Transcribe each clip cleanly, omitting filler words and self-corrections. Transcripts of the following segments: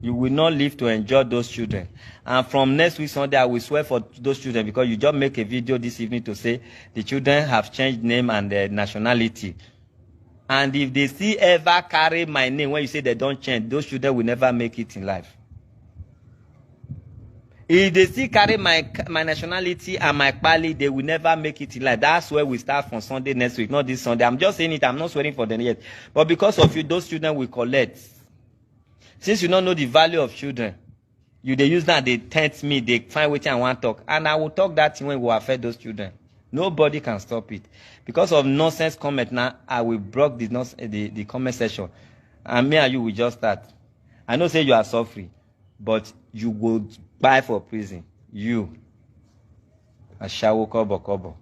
You will not live to enjoy those children. And from next week Sunday, I will swear for those children, because you just make a video this evening to say the children have changed name and nationality. And if they still ever carry my name when you say they don't change, those children will never make it in life. If they still carry my nationality and my pali, they will never make it in life. That's where we start from Sunday next week, not this Sunday. I'm just saying it. I'm not swearing for them yet. But because of you, those children will collect. Since you don't know the value of children, they use that, they tempt me, they find what I want to talk. And I will talk that thing when we affect those children. Nobody can stop it. Because of nonsense comment now, I will block the comment section. And me and you will just start. I know say you are suffering, but you will buy for prison. You. Ashawo kobo kobo.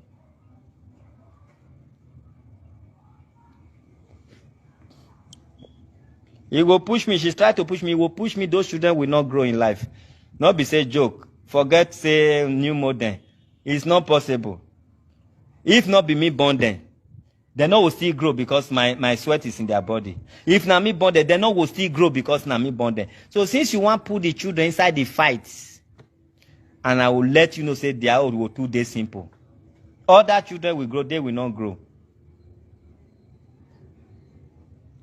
He will push me. She's trying to push me. He will push me. Those children will not grow in life. Not be say joke. Forget say new modern. It's not possible. If not be me born them, they not will still grow because my sweat is in their body. If not me born them, they not will still grow because not me born them. So since you want to put the children inside the fights, and I will let you know say their old will 2 days simple. Other children will grow, they will not grow.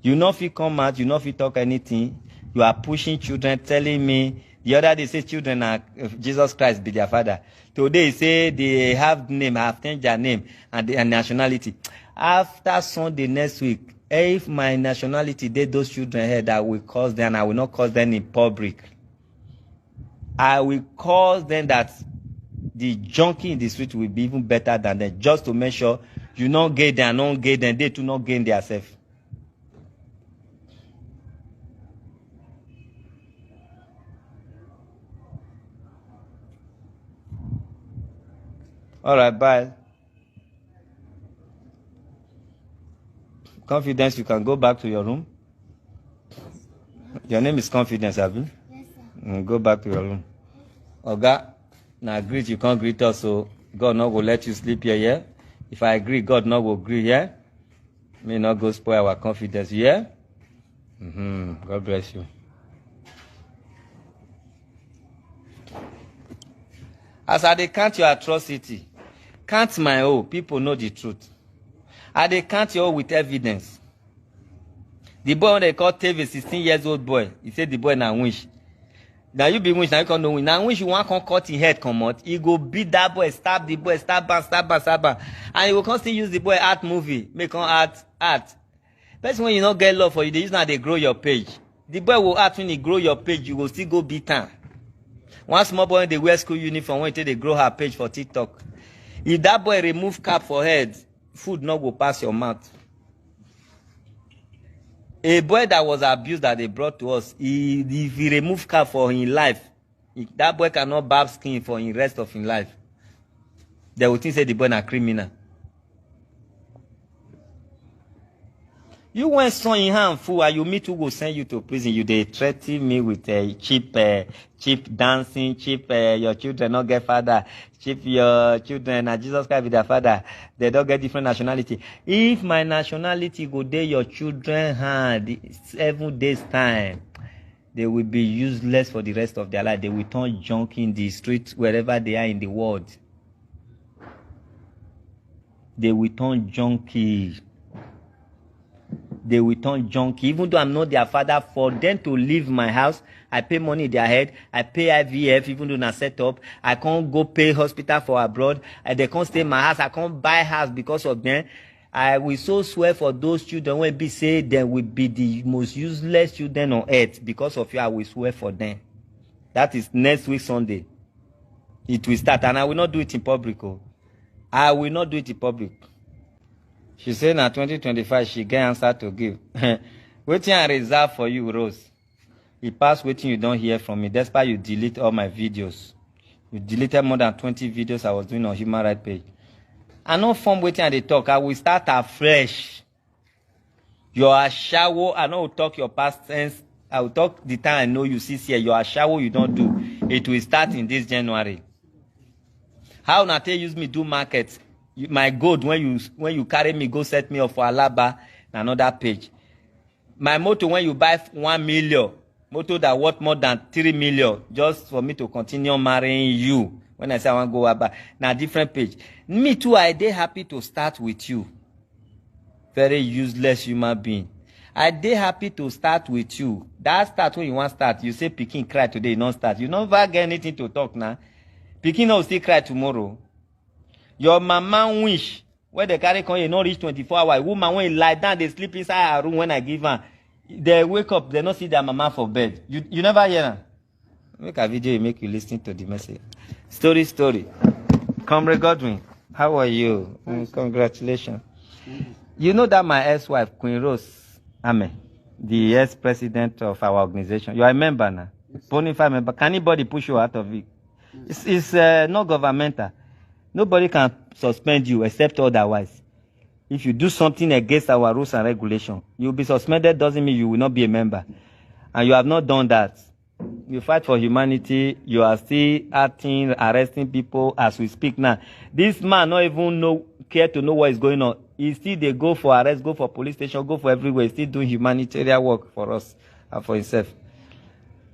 You not fit come out, you not fit talk anything. You are pushing children, telling me. The other day say children are Jesus Christ be their father. Today say they have name, have changed their name and their nationality. After Sunday next week, if my nationality they those children here, that will cause them, I will not cause them in public. I will cause them that the junkie in the street will be even better than them, just to make sure you not gain them, not gain them, they too not gain themselves. All right, bye. Confidence, you can go back to your room. Your name is Confidence, have you? Yes, sir. Go back to your room. Oga, now greet, you can't greet us, so God not will let you sleep here, yeah? If I agree, God not will agree, yeah? May not go spoil our confidence, yeah? God bless you. As I count your atrocity, count my own, people know the truth. And they count your own with evidence. The boy when they call TV, 16 years old boy, he said the boy na wish. Now you be wish, now you can't know wish. Now wish you want to cut his head come out, he go beat that boy, stab the boy, stab bam. And he will constantly use the boy art movie, make on art. That's when you not get love for you, they use now they grow your page. The boy will act when he grow your page, you will still go beat him. One small boy they wear school uniform when they grow her page for TikTok. If that boy remove cap for head, food not go pass your mouth. A boy that was abused that they brought to us, if he remove cap for his life, that boy cannot barb skin for the rest of his life. They will think say the boy a criminal. You went son in hand fool, and you me too go send you to prison. You they threaten me with cheap dancing, cheap your children not get father, cheap your children and Jesus Christ be their father. They don't get different nationality. If my nationality go there, your children hand 7 days time, they will be useless for the rest of their life. They will turn junk in the streets wherever they are in the world. They will turn junkie. They will turn junkie. Even though I'm not their father, for them to leave my house, I pay money in their head. I pay IVF, even though not set up. I can't go pay hospital for abroad. They can't stay in my house. I can't buy house because of them. I will so swear for those children when be say they will be the most useless children on earth. Because of you, I will swear for them. That is next week Sunday. It will start, and I will not do it in public. Oh. I will not do it in public. She said in 2025 she get answer to give. Waiting I reserve for you, Rose. It passed waiting you don't hear from me. That's why you delete all my videos. You deleted more than 20 videos I was doing on human rights page. I know from waiting and they talk. I will start afresh. You are shower. I know talk your past tense. I will talk the time I know you see here. You are shower you don't do. It will start in this January. How Nate use me do markets? My gold when you carry me go set me up for Alaba another page. My motto when you buy 1 million Motor that worth more than 3 million just for me to continue marrying you. When I say I want to go back, now different page. Me too, I dey happy to start with you. Very useless human being. I dey happy to start with you. That start when you want start. You say Pikin cry today, you don't start. You never get anything to talk now. Pikin will still cry tomorrow. Your mama wish where they carry come, you not reach 24 hours. Woman when lie down, they sleep inside her room when I give her. They wake up, they not see their mama for bed. You never hear them. Make a video, you make you listen to the message. Story. Comrade Godwin, how are you? Congratulations. You know that my ex-wife, Queen Rose Shamè, the ex-president of our organization, you are a member now. Bonafide member. Can anybody push you out of it? It's not governmental. Nobody can suspend you except otherwise. If you do something against our rules and regulations, you'll be suspended. Doesn't mean you will not be a member. And you have not done that. You fight for humanity. You are still acting, arresting people as we speak now. This man not even care to know what is going on. He still they go for arrest, go for police station, go for everywhere. He's still doing humanitarian work for us and for himself.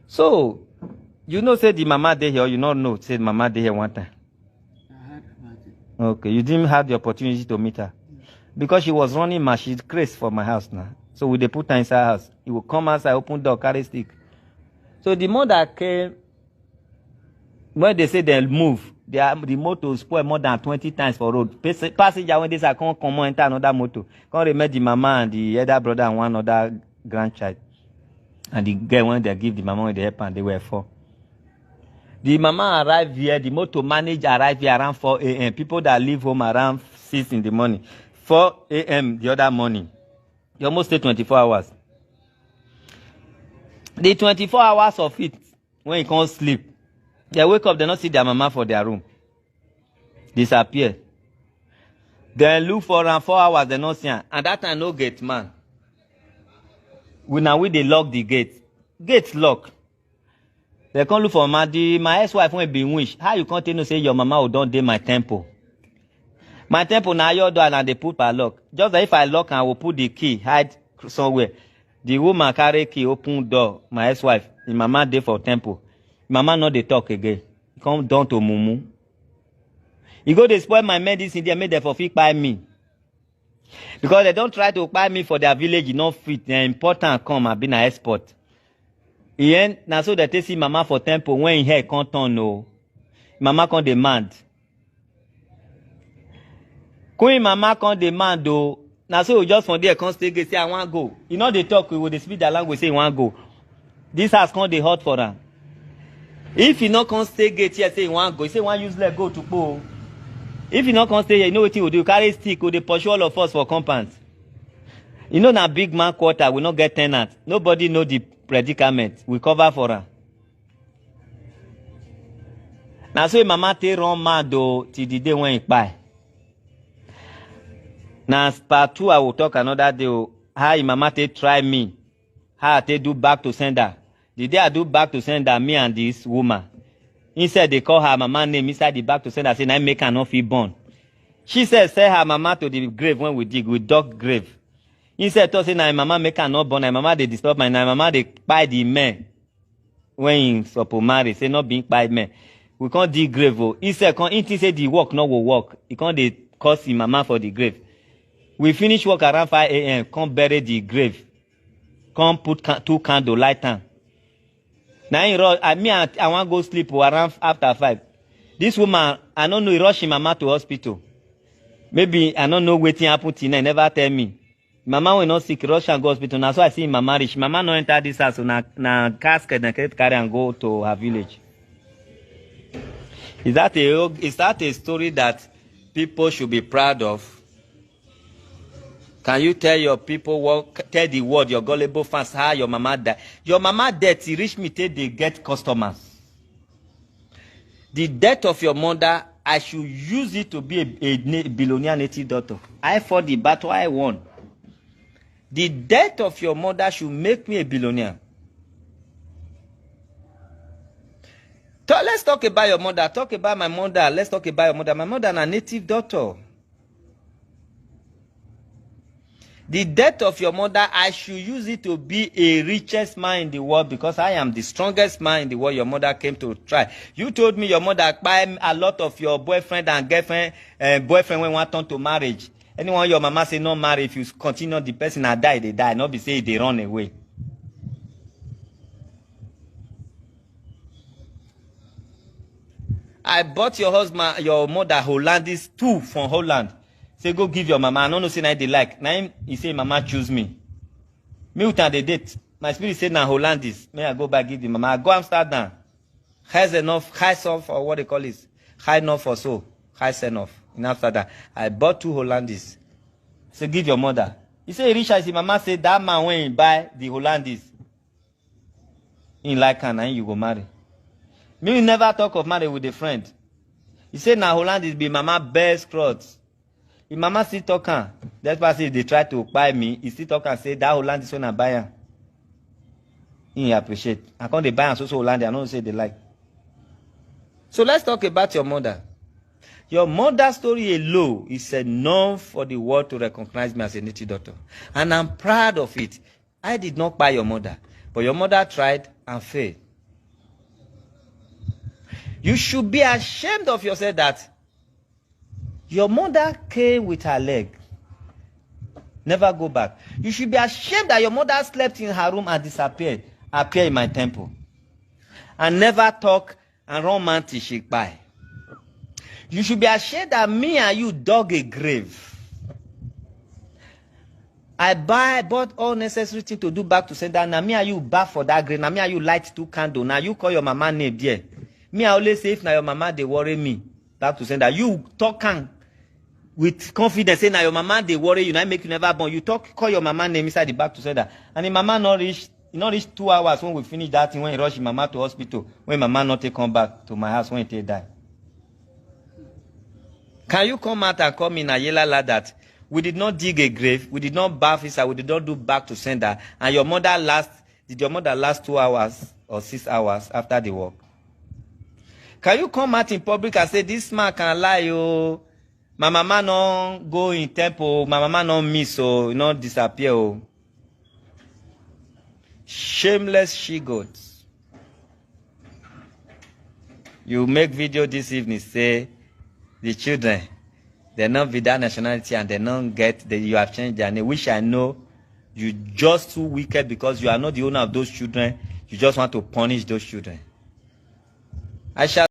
So, you know, say the mama dey here. You don't know, say the mama dey here one time. I heard about it. Okay, you didn't have the opportunity to meet her. Because she was running mad, she's crazy for my house now. So we they put her inside house. He will come outside, open door, carry stick. So the mother came, when they say they'll move, the motor spoil more than 20 times for road. Passenger when they say come enter another motor. Come remember the mama and the other brother and one other grandchild. And the girl when they give the mama when they help and they were 4. The mama arrived here, the motor manager arrived here around 4 a.m. People that leave home around 6 in the morning. 4 a.m. the other morning. You almost stay 24 hours. The 24 hours of it, when you can't sleep, they wake up, they not see their mama for their room. Disappear. They look for around 4 hours, they not see her. And that time, no gate man. We they lock the gate. Gates lock. They can't look for mama. My ex-wife when be wish. How you can't tell no say your mama will don't day my temple? My temple now your door and they put per lock. Just like if I lock and I will put the key, hide somewhere. The woman carry key, open door. My ex-wife, the mama dey for temple. Mama not they talk again. Come down to mumu. You go they spoil my medicine, they made them for fit by me. Because they don't try to buy me for their village, you not fit. They're important come and be an export. Now so they see mama for temple when in here can't turn no. Mama can't demand. Queen mama can't demand though. Now so we just from there can't stay say I want to go. You know they talk, we will speak their language say you want to go. This house can't they hot for them. If you not can't stay gate here say you want to go, you say one useless go to go. If you not can't stay here, you know what you will do? Carry stick or they pursue all of us for compounds. You know na big man quarter will not get tenants. Nobody know the predicament. We cover for her. Now so mama take run mad though till the day when he buy. Now part 2 I will talk another day. How mama take try me. How I take do back to sender. The day I do back to sender, me and this woman. Instead they call her mama name inside the back to sender, say I make her not feel born. She said send her mama to the grave when we dig, we dug grave. Instead to say na mama make her not born, na mama they disturb my na mama they buy the men when he supposed marry, say not being by men. We can't dig grave. Instead can't say the work not will work. He can't they cause him mama for the grave. We finish work around 5 a.m. Come bury the grave. Come put 2 candle light time. Now I want to go sleep around after 5. This woman, I don't know, he rush him mama to hospital. Maybe I don't know what happened till now, never tell me. Mama will not sick, rush and go hospital. Now so I see mama rich. Mama no enter this house, so na casket na carry and go to her village. Is that a story that people should be proud of? Can you tell your people tell the world, your gullible fans, how your mama died? Your mama death, he reached me till they get customers. The death of your mother, I should use it to be a billionaire native daughter. I fought the battle I won. The death of your mother should make me a billionaire. Let's talk about your mother. Talk about my mother. Let's talk about your mother. My mother is a native daughter. The death of your mother, I should use it to be a richest man in the world because I am the strongest man in the world. Your mother came to try. You told me your mother buy a lot of your boyfriend and girlfriend, boyfriend when want turn to marriage. Anyone your mama say no marry, if you continue the person and die, they die. Not be say they run away. I bought your husband, your mother Hollandis 2 from Holland. Say go give your mama. I don't know say now they like. Now he say mama choose me. Me with the date. My spirit say now Hollandis. May I go back give the mama. I go Amsterdam. High enough, high enough or what they call it. High enough or so. High enough. In Amsterdam. I bought 2 Hollandis. Say give your mother. He say rich as mama say that man when he buy the Hollandis. In like her and you go marry. Me never talk of marriage with a friend. He said now Hollandis be mama best clothes. If mama still talking, that person they try to buy me, he still talk and say that Hollandis when I buy her. He appreciate. I can't they buy and so Hollandis, I don't say they like. So let's talk about your mother. Your mother's story alone is enough for the world to recognize me as a native doctor. And I'm proud of it. I did not buy your mother, but your mother tried and failed. You should be ashamed of yourself that your mother came with her leg. Never go back. You should be ashamed that your mother slept in her room and disappeared. Appear in my temple. And never talk and run man till she buy. You should be ashamed that me and you dug a grave. I bought all necessary things to do back to sender. Now me and you back for that grave. Now me and you light 2 candles. Now you call your mama name there. Me I always say if now your mama they worry me back to sender. You talking with confidence say now your mama they worry you. Now make you never born. You call your mama name inside the back to sender. And the mama not reach 2 hours when we finish that thing when you rush mama to hospital. When mama not take come back to my house when they die. Can you come out and call me in a yellow lad that we did not dig a grave, we did not bath inside, we did not do back to sender, and your mother did your mother last 2 hours or 6 hours after the work? Can you come out in public and say this man can lie, oh, my mama no go in temple, my mama no miss, oh, you know, disappear, oh. Shameless she-goats. You make video this evening, say the children, they not be that nationality and they don't get that you have changed their name, which I know you just too wicked because you are not the owner of those children. You just want to punish those children. I shall